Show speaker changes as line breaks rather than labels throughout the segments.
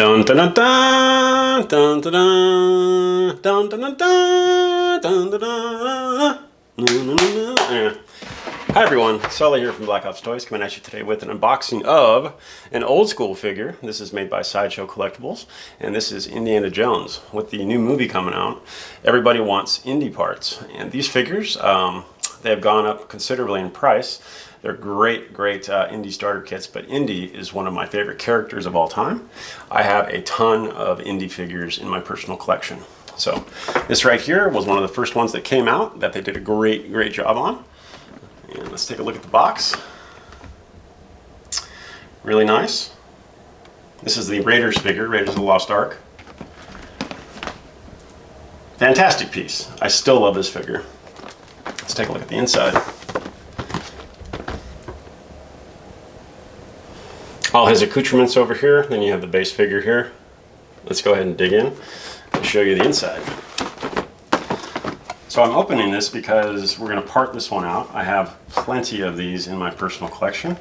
Dun dun dun dun dun dun dun dun dun dun dun dun dun. Hi everyone, Sully here from Black Ops Toys, coming at you today with an unboxing of an old school figure. This is made by Sideshow Collectibles, and this is Indiana Jones. With the new movie coming out, everybody wants indie parts, and these figures, they have gone up considerably in price. They're great indie starter kits, but Indy is one of my favorite characters of all time. I have a ton of indie figures in my personal collection. So this right here was one of the first ones that came out that they did a great job on. And let's take a look at the box. Really nice. This is the Raiders figure, Raiders of the Lost Ark. Fantastic piece. I still love this figure. Let's take a look at the inside. All his accoutrements over here, then you have the base figure here. Let's go ahead and dig in and show you the inside. So I'm opening this because we're going to part this one out. I have plenty of these in my personal collection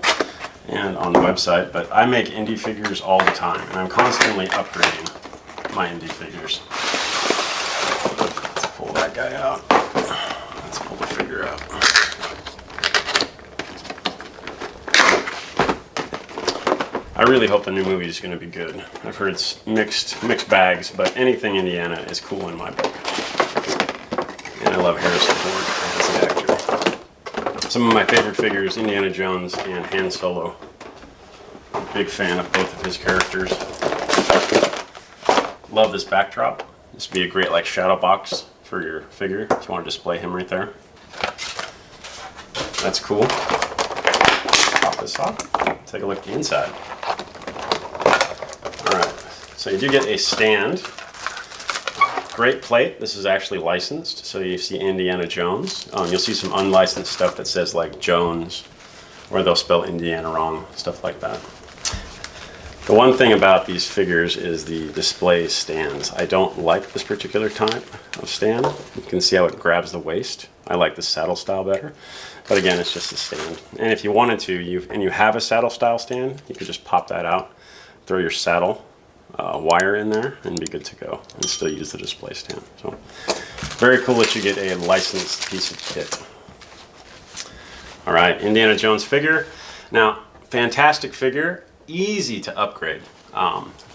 and on the website, but I make indie figures all the time, and I'm constantly upgrading my indie figures. Let's pull that guy out. Let's pull the figure out. I really hope the new movie is going to be good. I've heard it's mixed bags, but anything Indiana is cool in my book. And I love Harrison Ford as an actor. Some of my favorite figures, Indiana Jones and Han Solo. I'm a big fan of both of his characters. Love this backdrop. This would be a great shadow box for your figure if you want to display him right there. That's cool. Pop this off. Take a look at the inside. Alright, so you do get a stand. Great plate. This is actually licensed, so you see Indiana Jones. You'll see some unlicensed stuff that says Jones, or they'll spell Indiana wrong, stuff like that. The one thing about these figures is the display stands. I don't like this particular type of stand. You can see how it grabs the waist. I like the saddle style better, but again, it's just a stand. And if you wanted to, you have a saddle style stand, you could just pop that out, throw your saddle wire in there, and be good to go, and still use the display stand. So very cool that you get a licensed piece of kit. All right, Indiana Jones figure. Now, fantastic figure, easy to upgrade,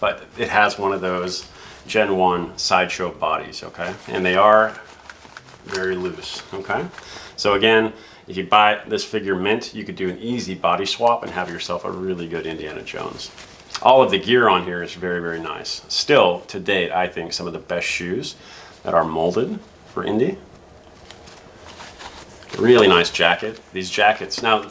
but it has one of those Gen 1 Sideshow bodies, okay? And they are very loose, okay? So again, if you buy this figure mint, you could do an easy body swap and have yourself a really good Indiana Jones. All of the gear on here is very nice. Still, to date, I think some of the best shoes that are molded for Indy. Really nice jacket. These jackets, now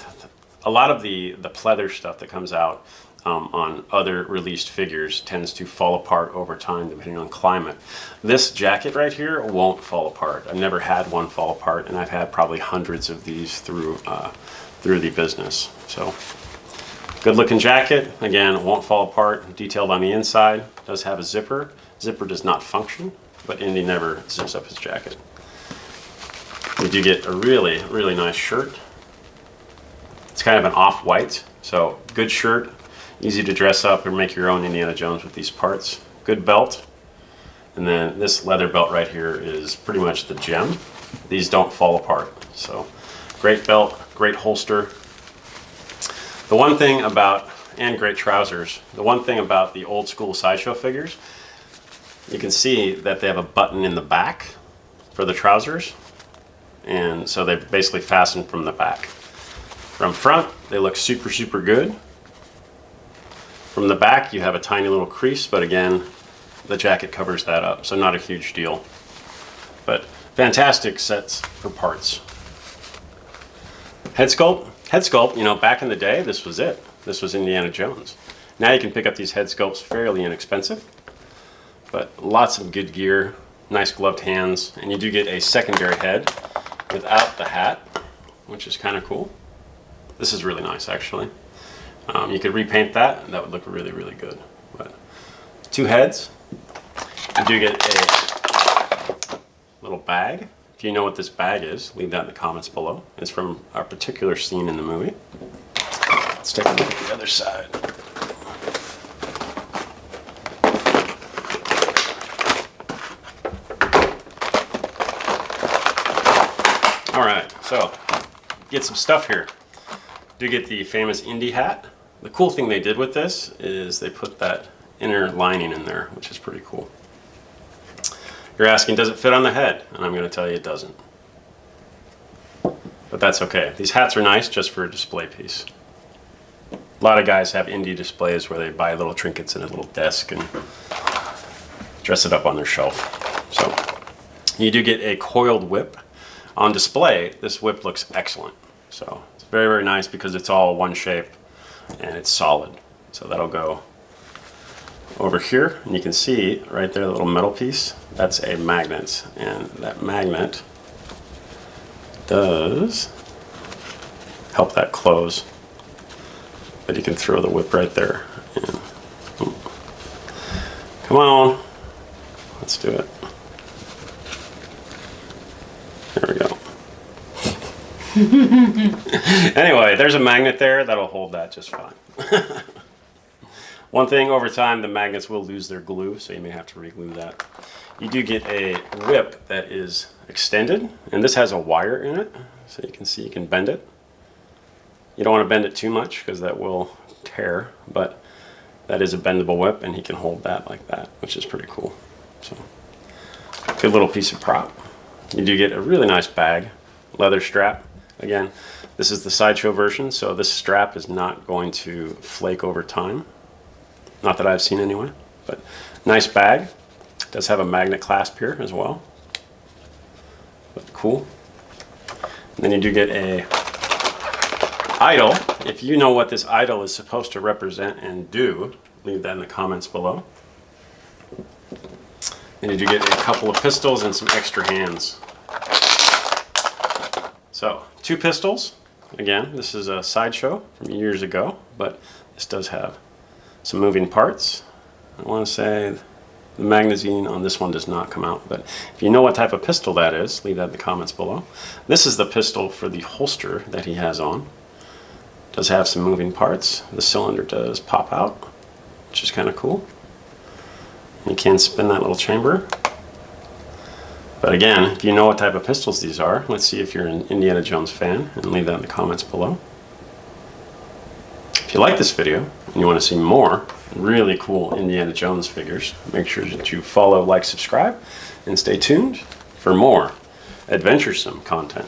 a lot of the pleather stuff that comes out on other released figures tends to fall apart over time depending on climate. This jacket right here won't fall apart. I've never had one fall apart, and I've had probably hundreds of these through the business. So good looking jacket. Again, won't fall apart. Detailed on the inside. Does have a zipper. Zipper does not function, but Indy never zips up his jacket. You do get a really nice shirt. It's kind of an off-white, so good shirt. Easy to dress up or make your own Indiana Jones with these parts. Good belt. And then this leather belt right here is pretty much the gem. These don't fall apart. So great belt, great holster. The one thing about, and great trousers, the one thing about the old school Sideshow figures, you can see that they have a button in the back for the trousers. And so they basically fasten from the back. From front, they look super good. From the back, you have a tiny little crease, but again, the jacket covers that up, so not a huge deal. But fantastic sets for parts. Head sculpt, you know, back in the day, this was it. This was Indiana Jones. Now you can pick up these head sculpts fairly inexpensive, but lots of good gear, nice gloved hands, and you do get a secondary head without the hat, which is kind of cool. This is really nice, actually. You could repaint that, and that would look really good. But two heads. You do get a little bag. If you know what this bag is, leave that in the comments below. It's from a particular scene in the movie. Let's take a look at the other side. So, get some stuff here. Do get the famous Indy hat. The cool thing they did with this is they put that inner lining in there, which is pretty cool. You're asking, does it fit on the head? And I'm going to tell you it doesn't. But that's okay. These hats are nice just for a display piece. A lot of guys have indie displays where they buy little trinkets in a little desk and dress it up on their shelf. So you do get a coiled whip. On display, this whip looks excellent. So it's very, very nice because it's all one shape and it's solid. So that'll go over here, and you can see right there the little metal piece. That's a magnet, and that magnet does help that close. But you can throw the whip right there. And, come on, let's do it. There we go. Anyway, there's a magnet there that'll hold that just fine. One thing, over time the magnets will lose their glue, so you may have to re-glue that. You do get a whip that is extended, and this has a wire in it, so you can see you can bend it. You don't want to bend it too much because that will tear, but that is a bendable whip, and he can hold that like that, which is pretty cool. So, good little piece of prop. You do get a really nice bag, leather strap. Again, this is the Sideshow version, so this strap is not going to flake over time. Not that I've seen anyway, but nice bag. Does have a magnet clasp here as well. But cool. And then you do get a idol. If you know what this idol is supposed to represent and do, leave that in the comments below. Then you do get a couple of pistols and some extra hands. So, 2 pistols. Again, this is a Sideshow from years ago, but this does have some moving parts. I want to say the magazine on this one does not come out, but if you know what type of pistol that is, leave that in the comments below. This is the pistol for the holster that he has on. It does have some moving parts. The cylinder does pop out, which is kind of cool. You can spin that little chamber. But again, if you know what type of pistols these are, let's see if you're an Indiana Jones fan, and leave that in the comments below. If you like this video and you want to see more really cool Indiana Jones figures, make sure that you follow, like, subscribe, and stay tuned for more adventuresome content.